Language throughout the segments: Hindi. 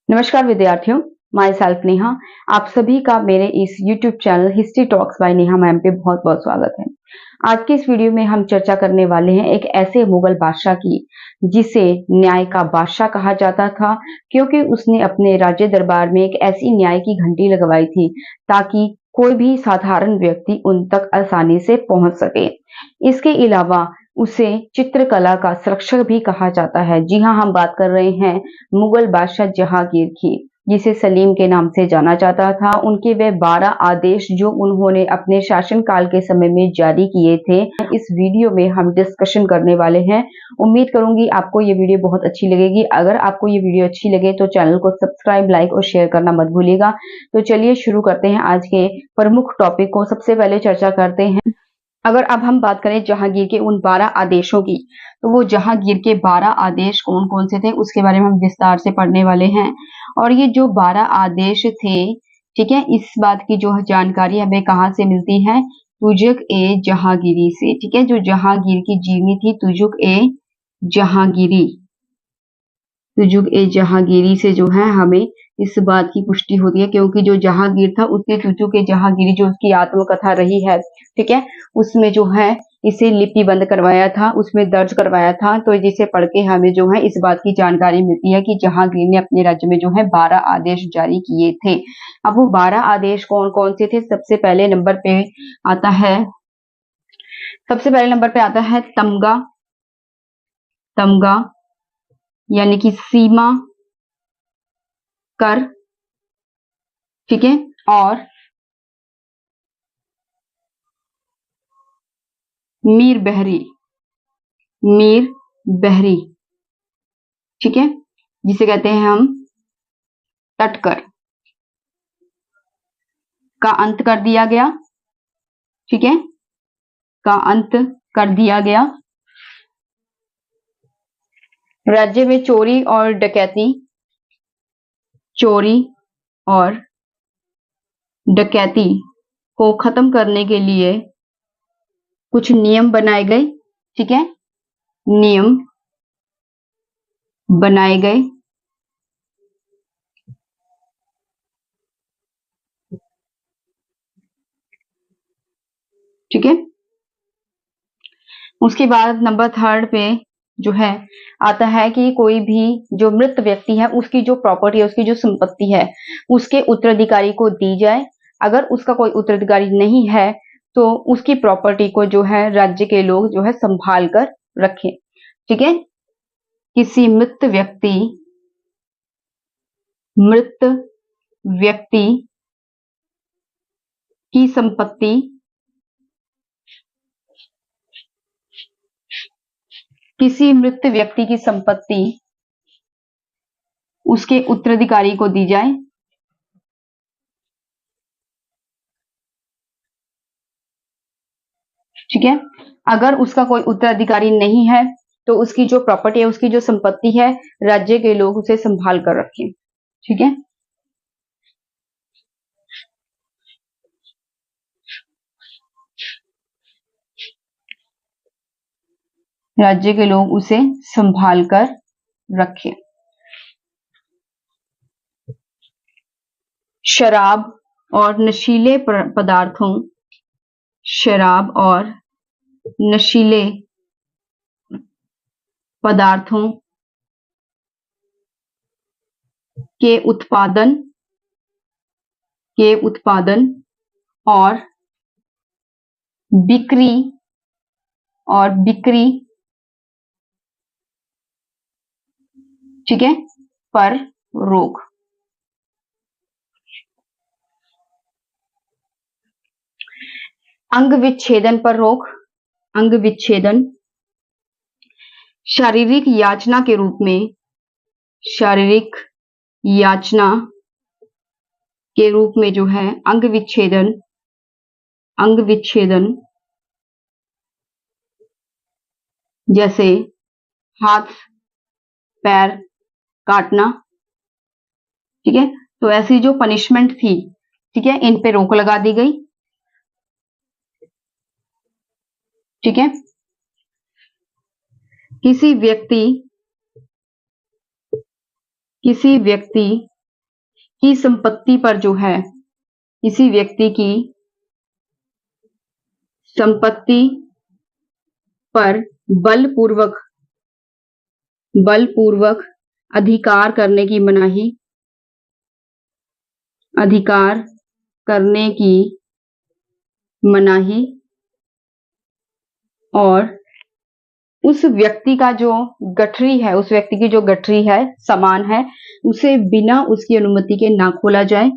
नमस्कार विद्यार्थियों, माई सेल्फ नेहा। आप सभी का मेरे इस YouTube channel history talks bye Neha ma'am पे बहुत बहुत स्वागत है। आज की इस वीडियो में हम चर्चा करने वाले हैं एक ऐसे मुगल बादशाह की जिसे न्याय का बादशाह कहा जाता था, क्योंकि उसने अपने राज्य दरबार में एक ऐसी न्याय की घंटी लगवाई थी ताकि कोई भी साधारण व्यक्ति उन तक आसानी से पहुंच सके। इसके अलावा उसे चित्रकला का संरक्षक भी कहा जाता है। जी हाँ, हम बात कर रहे हैं मुगल बादशाह जहांगीर की, जिसे सलीम के नाम से जाना जाता था। उनके वे 12 आदेश जो उन्होंने अपने शासनकाल के समय में जारी किए थे, इस वीडियो में हम डिस्कशन करने वाले हैं। उम्मीद करूंगी आपको ये वीडियो बहुत अच्छी लगेगी। अगर आपको ये वीडियो अच्छी लगे तो चैनल को सब्सक्राइब, लाइक और शेयर करना मत भूलिएगा। तो चलिए शुरू करते हैं आज के प्रमुख टॉपिक को। सबसे पहले चर्चा करते हैं, अगर अब हम बात करें जहांगीर के उन 12 आदेशों की, तो वो जहांगीर के 12 आदेश कौन कौन से थे उसके बारे में हम विस्तार से पढ़ने वाले हैं। और ये जो 12 आदेश थे, ठीक है, इस बात की जो जानकारी हमें कहाँ से मिलती है? तुजुक ए जहांगीरी से। ठीक है, जो जहांगीर की जीवनी थी तुजुक ए जहांगीरी, तुजुक ए जहांगीरी से जो है हमें इस बात की पुष्टि होती है, क्योंकि जो जहांगीर था उसके तुजुक ए जहांगीरी जो उसकी आत्मकथा रही है, ठीक है, उसमें जो है इसे लिपिबंद करवाया था, उसमें दर्ज करवाया था। तो जिसे पढ़ के हमें जो है इस बात की जानकारी मिलती है कि जहांगीर ने अपने राज्य में जो है 12 आदेश जारी किए थे। अब वो 12 आदेश कौन कौन से थे? सबसे पहले नंबर पे आता है, सबसे पहले नंबर पे आता है तमगा। तमगा यानी कि सीमा कर, ठीक है, और मीर बहरी, मीर बहरी, ठीक है, जिसे कहते हैं हम तटकर, का अंत कर दिया गया। ठीक है, का अंत कर दिया गया। राज्य में चोरी और डकैती, चोरी और डकैती को खत्म करने के लिए कुछ नियम बनाए गए। ठीक है, नियम बनाए गए। ठीक है, उसके बाद नंबर 3 पे जो है आता है कि कोई भी जो मृत व्यक्ति है उसकी जो प्रॉपर्टी है, उसकी जो संपत्ति है, उसके उत्तराधिकारी को दी जाए। अगर उसका कोई उत्तराधिकारी नहीं है तो उसकी प्रॉपर्टी को जो है राज्य के लोग जो है संभाल कर रखें। ठीक है, किसी मृत व्यक्ति की संपत्ति, किसी मृत व्यक्ति की संपत्ति उसके उत्तराधिकारी को दी जाए। ठीक है, अगर उसका कोई उत्तराधिकारी नहीं है तो उसकी जो प्रॉपर्टी है, उसकी जो संपत्ति है, राज्य के लोग उसे संभाल कर रखें। ठीक है, राज्य के लोग उसे संभाल कर रखें। शराब और नशीले पदार्थों, शराब और नशीले पदार्थों के उत्पादन और बिक्री ठीक है, पर रोक। अंग विच्छेदन पर रोक, अंग विच्छेदन, शारीरिक याचना के रूप में, शारीरिक याचना के रूप में जो है अंग विच्छेदन, अंग विच्छेदन जैसे हाथ पैर काटना। ठीक है, तो ऐसी जो पनिशमेंट थी, ठीक है, इन पे रोक लगा दी गई। ठीक है, किसी व्यक्ति की संपत्ति पर जो है, किसी व्यक्ति की संपत्ति पर बलपूर्वक अधिकार करने की मनाही, अधिकार करने की मनाही और उस व्यक्ति का जो गठरी है, उस व्यक्ति की जो गठरी है, सामान है, उसे बिना उसकी अनुमति के ना खोला जाए,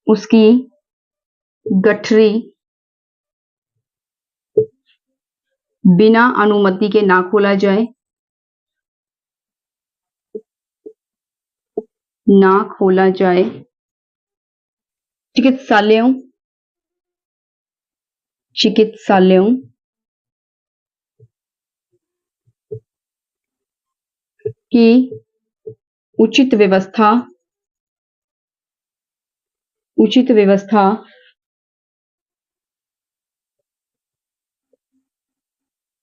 उसकी गठरी बिना अनुमति के ना खोला जाए, ना खोला जाए। चिकित्सालयों की उचित व्यवस्था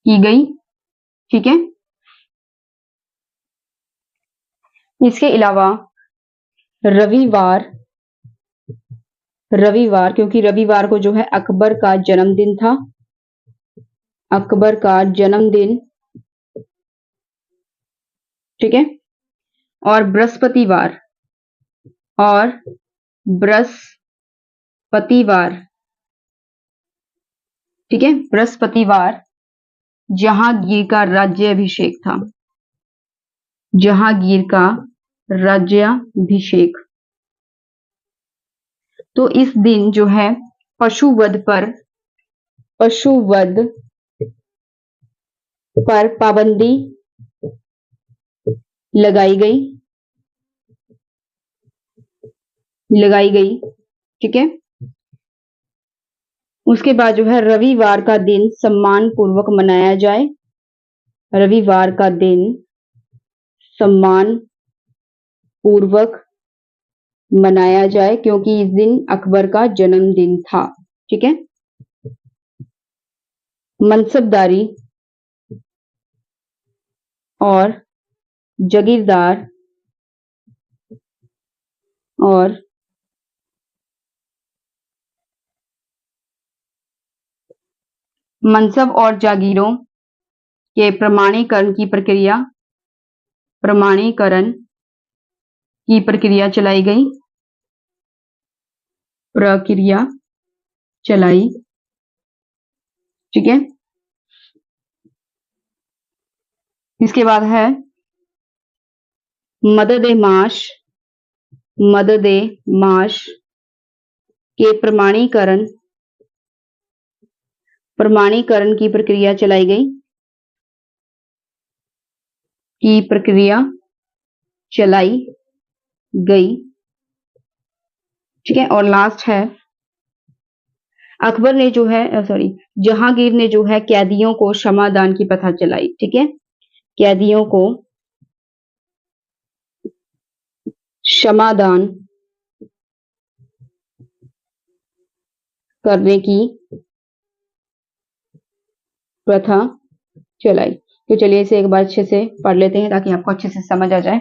की गई। ठीक है। इसके अलावा रविवार, क्योंकि रविवार को जो है अकबर का जन्मदिन था, अकबर का जन्मदिन, ठीक है, और बृहस्पतिवार, ठीक है, बृहस्पतिवार जहांगीर का राज्याभिषेक था, जहांगीर का राज्याभिषेक। तो इस दिन जो है पशुवध पर पाबंदी लगाई गई। ठीक है। उसके बाद जो है रविवार का दिन सम्मान पूर्वक मनाया जाए, रविवार का दिन सम्मान पूर्वक मनाया जाए, क्योंकि इस दिन अकबर का जन्मदिन था। ठीक है। मनसबदारी और जागीरदार और मनसब और जागीरों के प्रमाणीकरण की प्रक्रिया चलाई गई, ठीक है। इसके बाद है मदद-ए-माश के प्रमाणीकरण की प्रक्रिया चलाई गई। ठीक है। और लास्ट है अकबर ने जो है जहांगीर ने जो है कैदियों को क्षमादान की प्रथा चलाई। ठीक है। कैदियों को क्षमादान करने की प्रथा चलाई। तो चलिए इसे एक बार अच्छे से पढ़ लेते हैं ताकि आपको अच्छे से समझ आ जाए।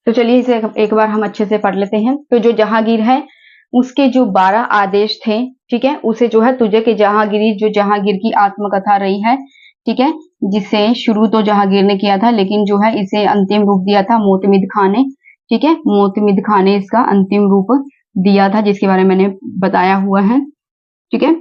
तो चलिए इसे एक बार हम अच्छे से पढ़ लेते हैं। तो जो जहांगीर है उसके जो 12 आदेश थे, ठीक है, उसे जो है तुझे के जहांगीरी, जो जहांगीर की आत्मकथा रही है, ठीक है, जिसे शुरू तो जहांगीर ने किया था, लेकिन जो है इसे अंतिम रूप दिया था मोतमिद खां ने। ठीक है। मोतमिद खां ने इसका अंतिम रूप दिया था, जिसके बारे में मैंने बताया हुआ है। ठीक है।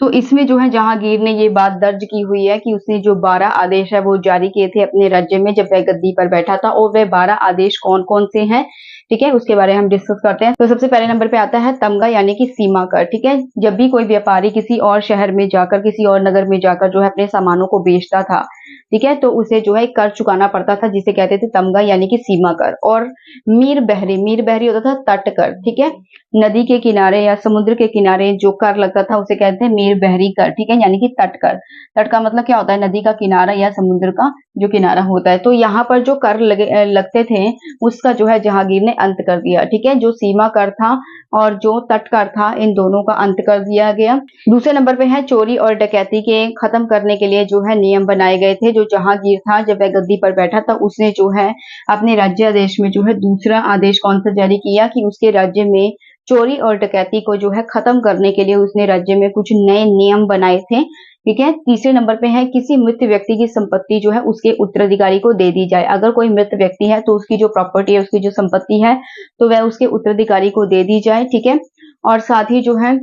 तो इसमें जो है जहांगीर ने ये बात दर्ज की हुई है कि उसने जो 12 आदेश है वो जारी किए थे अपने राज्य में जब वह गद्दी पर बैठा था, और वह 12 आदेश कौन कौन से हैं, ठीक है, उसके बारे में हम डिस्कस करते हैं। तो सबसे पहले नंबर पे आता है तमगा यानी कि सीमा कर। ठीक है। जब भी कोई व्यापारी किसी और शहर में जाकर, किसी और नगर में जाकर जो है अपने सामानों को बेचता था, ठीक है, तो उसे जो है कर चुकाना पड़ता था, जिसे कहते थे तमगा यानी कि सीमा कर। और मीर बहरी होता था तट कर। ठीक है। नदी के किनारे या समुद्र के किनारे जो कर लगता था उसे कहते हैं मीर बहरी कर। ठीक है। यानी कि तट कर। तट का मतलब क्या होता है? नदी का किनारा या समुद्र का जो किनारा होता है। तो यहाँ पर जो कर लगते थे उसका जो है जहांगीर ने अंत कर दिया। ठीक है। जो सीमा कर था और जो तट कर था, इन दोनों का अंत कर दिया गया। दूसरे नंबर पे है चोरी और डकैती के खत्म करने के लिए जो है नियम बनाए गए थे। जो जहांगीर था जब वह गद्दी पर बैठा था, उसने जो है अपने राज्यादेश में जो है दूसरा आदेश कौन सा जारी किया कि उसके राज्य में चोरी और डकैती को जो है खत्म करने के लिए उसने राज्य में कुछ नए नियम बनाए थे। ठीक है। तीसरे नंबर पे है किसी मृत व्यक्ति की संपत्ति जो है उसके उत्तराधिकारी को दे दी जाए। अगर कोई मृत व्यक्ति है तो उसकी जो प्रॉपर्टी है, उसकी जो संपत्ति है, तो वह उसके उत्तराधिकारी को दे दी जाए। ठीक है। और साथ ही जो है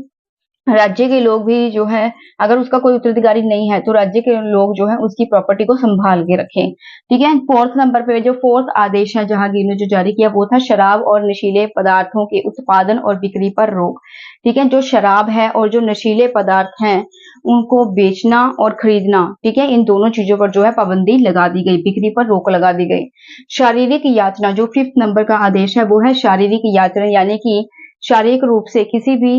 राज्य के लोग भी जो है, अगर उसका कोई उत्तराधिकारी नहीं है तो राज्य के लोग जो है उसकी प्रॉपर्टी को संभाल के रखें। ठीक है। फोर्थ नंबर पे जो फोर्थ आदेश है जहांगीर ने जो जारी किया वो था शराब और नशीले पदार्थों के उत्पादन और बिक्री पर रोक। ठीक है। जो शराब है और जो नशीले पदार्थ हैं उनको बेचना और खरीदना, ठीक है, इन दोनों चीजों पर जो है पाबंदी लगा दी गई, बिक्री पर रोक लगा दी गई। शारीरिक यातना, जो फिफ्थ नंबर का आदेश है वो है शारीरिक यातना, यानी कि शारीरिक रूप से किसी भी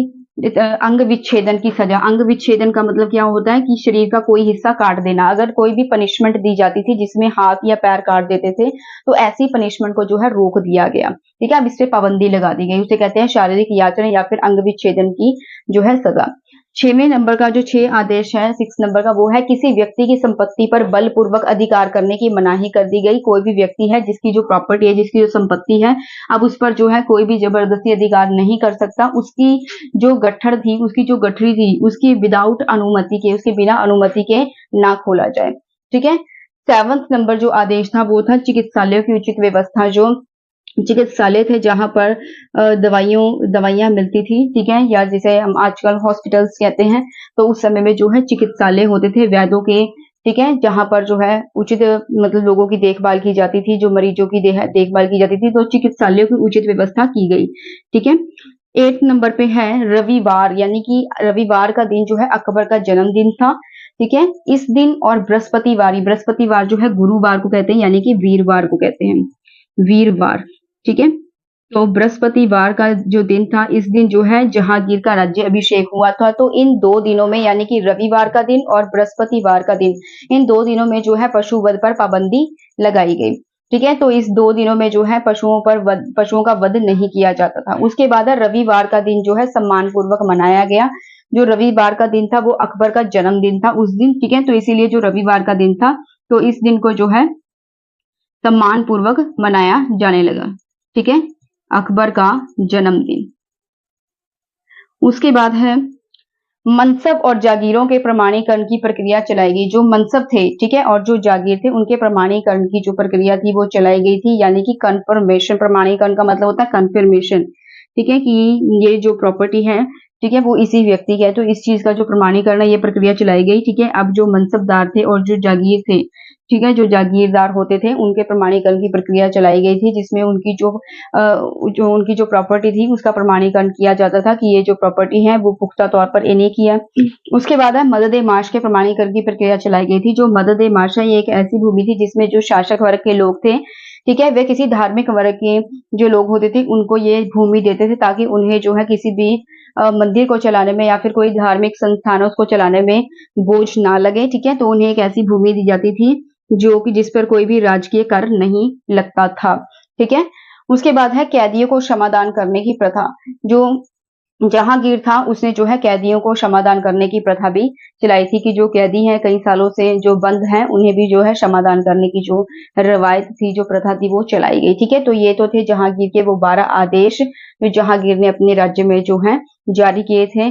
अंग विच्छेदन की सजा। अंग विच्छेदन का मतलब क्या होता है कि शरीर का कोई हिस्सा काट देना। अगर कोई भी पनिशमेंट दी जाती थी जिसमें हाथ या पैर काट देते थे तो ऐसी पनिशमेंट को जो है रोक दिया गया। ठीक है। अब इस पे पाबंदी लगा दी गई, उसे कहते हैं शारीरिक यातना या फिर अंग विच्छेदन की जो है सजा। 6वें नंबर का जो 6 आदेश है 6 नंबर का वो है किसी व्यक्ति की संपत्ति पर बलपूर्वक अधिकार करने की मनाही कर दी गई। कोई भी व्यक्ति है जिसकी जो प्रॉपर्टी है, जिसकी जो संपत्ति है, अब उस पर जो है कोई भी जबरदस्ती अधिकार नहीं कर सकता। उसकी जो गट्ठर थी, उसकी जो गठरी थी, उसकी विदाउट अनुमति के, उसके बिना अनुमति के ना खोला जाए। ठीक है। 7वां नंबर जो आदेश था वो था चिकित्सालयों की उचित व्यवस्था। जो चिकित्सालय थे जहां पर दवाइयां मिलती थी, ठीक है, या जिसे हम आजकल हॉस्पिटल्स कहते हैं, तो उस समय में जो है चिकित्सालय होते थे वैद्यों के। ठीक है। जहां पर जो है उचित मतलब लोगों की देखभाल की जाती थी, जो मरीजों की देखभाल की जाती थी, तो चिकित्सालयों की उचित व्यवस्था की गई। ठीक है। 8 नंबर पे है रविवार, यानी कि रविवार का दिन जो है अकबर का जन्मदिन था। ठीक है। इस दिन और बृहस्पतिवार जो है गुरुवार को कहते हैं, यानी कि वीरवार को कहते हैं, वीरवार। ठीक है। तो बृहस्पतिवार का जो दिन था, इस दिन जो है जहांगीर का राज्य अभिषेक हुआ था। तो इन 2 दिनों में, यानी कि रविवार का दिन और बृहस्पतिवार का दिन, इन 2 दिनों में जो है पशु वध पर पाबंदी लगाई गई। ठीक है। तो इस 2 दिनों में जो है पशुओं का वध नहीं किया जाता था। उसके बाद रविवार का दिन जो है सम्मान पूर्वक मनाया गया। जो रविवार का दिन था वो अकबर का जन्मदिन था उस दिन। ठीक है। तो इसीलिए जो रविवार का दिन था, तो इस दिन को जो है सम्मान पूर्वक मनाया जाने लगा। ठीक है। अकबर का जन्मदिन। उसके बाद है मनसब और जागीरों के प्रमाणीकरण की प्रक्रिया चलाई गई। जो मनसब थे, ठीक है, और जो जागीर थे, उनके प्रमाणीकरण की जो प्रक्रिया थी वो चलाई गई थी, यानी कि कन्फर्मेशन। प्रमाणीकरण का मतलब होता है कन्फर्मेशन। ठीक है, कि ये जो प्रॉपर्टी है, ठीक है, वो इसी व्यक्ति का है, तो इस चीज का जो प्रमाणीकरण है, ये प्रक्रिया चलाई गई। ठीक है। अब जो मनसबदार थे और जो जागीर थे, ठीक है, जो जागीरदार होते थे, उनके प्रमाणीकरण की प्रक्रिया चलाई गई थी, जिसमें उनकी जो प्रॉपर्टी थी उसका प्रमाणीकरण किया जाता था कि ये जो प्रॉपर्टी है वो पुख्ता तौर पर इन्हें की है। उसके बाद है मदद ए माश के प्रमाणीकरण की प्रक्रिया चलाई गई थी। जो मदद ए माश है, ये एक ऐसी भूमि थी जिसमें जो शासक वर्ग के लोग थे, ठीक है, वे किसी धार्मिक वर्ग के जो लोग होते थे उनको ये भूमि देते थे, ताकि उन्हें जो है किसी भी मंदिर को चलाने में या फिर कोई धार्मिक संस्थान है उसको चलाने में बोझ ना लगे। ठीक है। तो उन्हें एक ऐसी भूमि दी जाती थी जो कि जिस पर कोई भी राजकीय कर नहीं लगता था। ठीक है। उसके बाद है कैदियों को क्षमादान करने की प्रथा। जो जहांगीर था उसने जो है कैदियों को क्षमादान करने की प्रथा भी चलाई थी, कि जो कैदी हैं कई सालों से जो बंद हैं उन्हें भी जो है क्षमादान करने की जो रवायत थी, जो प्रथा थी, वो चलाई गई। ठीक है। तो ये तो थे जहांगीर के वो 12 आदेश जो जहांगीर ने अपने राज्य में जो है जारी किए थे।